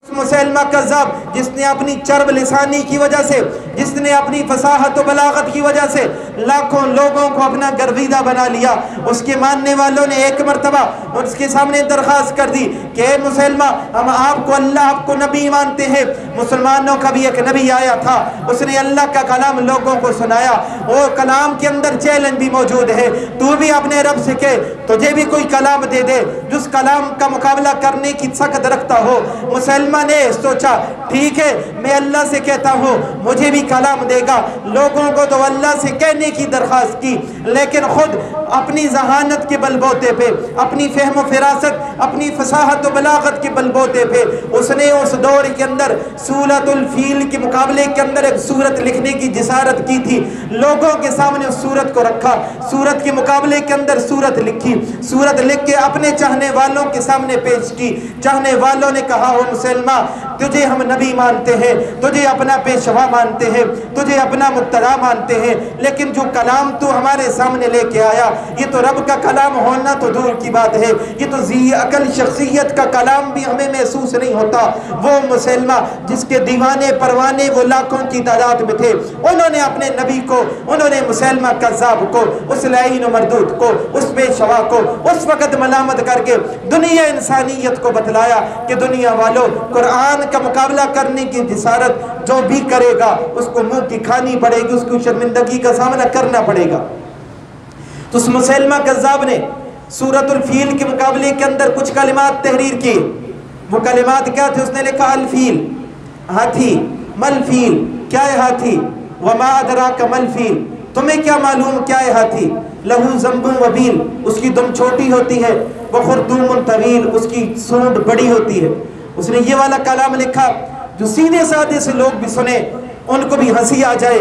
مسیلمہ کذاب جس نے اپنی چرب لسانی کی وجہ سے، جس نے اپنی فصاحت و بلاغت کی وجہ سے لاکھوں لوگوں کو اپنا گرویدہ بنا لیا، اس کے ماننے والوں نے ایک مرتبہ اس کے سامنے درخواست کر دی کہ اے مسلمہ، ہم آپ کو اللہ، آپ کو نبی مانتے ہیں۔ مسلمانوں کا بھی ایک نبی آیا تھا، اس نے اللہ کا کلام لوگوں کو سنایا، وہ کلام کے اندر چیلنج بھی موجود ہے، تو بھی اپنے رب سے کہ تجھے بھی کوئی کلام دے دے جس کلام کا مقابلہ کرنے کی طاقت رکھتا ہو۔ مسلمہ نے سوچا ٹھیک ہے، میں اللہ سے کہتا ہوں مجھے بھی کلام دے گا۔ لوگوں کو تو اللہ سے کہنے کی درخواست کی، لیکن خود اپنی ذہانت کے بل بوتے پہ، اپنی فہم و فراست، اپنی فصاحت و بلاغت کے بل بوتے پہ اس نے اس دور کے اندر سورۃ الفیل کے مقابلے کے اندر ایک سورت لکھنے کی جسارت کی تھی۔ لوگوں کے سامنے اس سورت کو رکھا، سورت کے مقابلے کے اندر سورت لکھی، سورت لکھ کے اپنے چاہنے والوں کے سامنے پیش کی۔ چاہنے والوں نے کہا او مسلمہ، تجھے ہم نبی مانتے ہیں، تجھے اپنا پیشوا مانتے ہیں، تجھے اپنا مقتدا مانتے ہیں، لیکن جو کلام تو ہمارے سامنے لے کے آیا یہ تو رب کا کلام ہونا تو دور کی بات ہے، یہ تو ذی عقل شخصیت کا کلام بھی ہمیں محسوس نہیں ہوتا۔ وہ مسلمہ جس کے دیوانے پروانے وہ لاکھوں کی تعداد میں تھے، انہوں نے اپنے نبی کو، انہوں نے مسلمہ کذاب کو، اس لعین و مردود کو، اس پیشوا کو اس وقت ملامت کر کے دنیا انسانیت کو بتلایا کہ دنیا والوں، قرآن کا مقابلہ کرنے کی جسارت جو بھی کرے گا اس کو منہ کی کھانی پڑے گی، اس کو شرمندگی کا سامنا کرنا پڑے گا۔ تو اس مسلمہ کذاب نے سورۃ الفیل کے مقابلے کے اندر کچھ کلمات تحریر کی۔ وہ کلمات کیا تھے؟ اس نے لکھا الفیل، ہاتھی، مل فیل، کیا ہے ہاتھی؟ وما ادراک مل فیل، تمہیں کیا معلوم کیا ہے ہاتھی؟ لہو ذنب وبیل، اس کی دم چھوٹی ہوتی ہے، وخرطوم طویل، اس کی سونڈ بڑی ہوتی ہے۔ اس نے یہ والا کلام لکھا جو سیدھے سادے سے لوگ بھی سنیں ان کو بھی ہنسی آ جائے،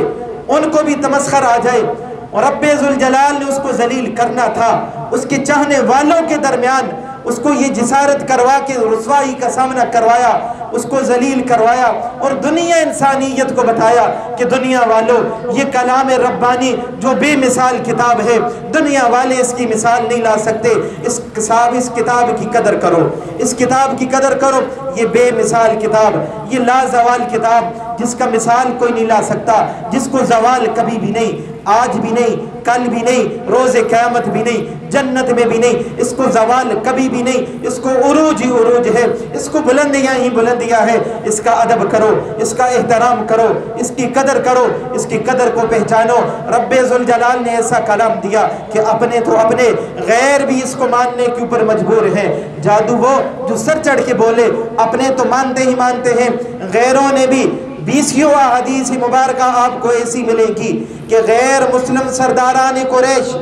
ان کو بھی تمسخر آ جائے، اور رب ذوالجلال نے اس کو ذلیل کرنا تھا۔ اس کے چاہنے والوں کے درمیان اس کو یہ جسارت کروا کے رسوائی کا سامنا کروایا، اس کو ذلیل کروایا، اور دنیا انسانیت کو بتایا کہ دنیا والوں یہ کلام ربانی جو بے مثال کتاب ہے، دنیا والے اس کی مثال نہیں لا سکتے۔ اس کتاب کی قدر کرو، اس کتاب کی قدر کرو، یہ بے مثال کتاب، یہ لازوال کتاب جس کا مثال کوئی نہیں لا سکتا، جس کو زوال کبھی بھی نہیں، آج بھی نہیں، کل بھی نہیں، روز قیامت بھی نہیں، جنت میں بھی نہیں، اس کو زوال کبھی بھی نہیں، اس کو عروج ہی عروج ہے، اس کو بلندیاں ہی بلندیاں ہے۔ اس کا ادب کرو، اس کا احترام کرو، اس کی قدر کرو، اس کی قدر کو پہچانو۔ رب ذوالجلال نے ایسا کلام دیا کہ اپنے تو اپنے، غیر بھی اس کو ماننے کے اوپر مجبور ہیں۔ جادو وہ جو سر چڑھ کے بولے، اپنے تو مانتے ہی مانتے ہیں، غیروں نے بھی 20 احادیث مبارکہ آپ کو ایسی ملے گی کہ غیر مسلم سرداران قریش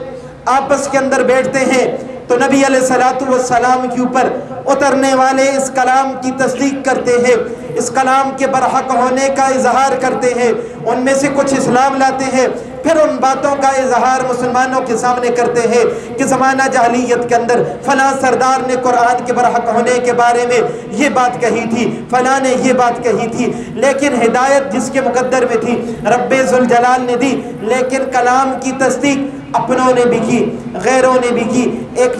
آپس کے اندر بیٹھتے ہیں تو نبی علیہ السلام کے اوپر اترنے والے اس کلام کی تصدیق کرتے ہیں، اس کلام کے برحق ہونے کا اظہار کرتے ہیں، ان میں سے کچھ اسلام لاتے ہیں، پھر ان باتوں کا اظہار مسلمانوں کے سامنے کرتے ہیں کہ زمانہ جاہلیت کے اندر فلاں سردار نے قرآن کے برحق ہونے کے بارے میں یہ بات کہی تھی، فلاں نے یہ بات کہی تھی، لیکن ہدایت جس کے مقدر میں تھی رب ذوالجلال نے دی، لیکن کلام کی تصدیق اپنوں نے بھی کی، غیروں نے بھی کی۔ ایک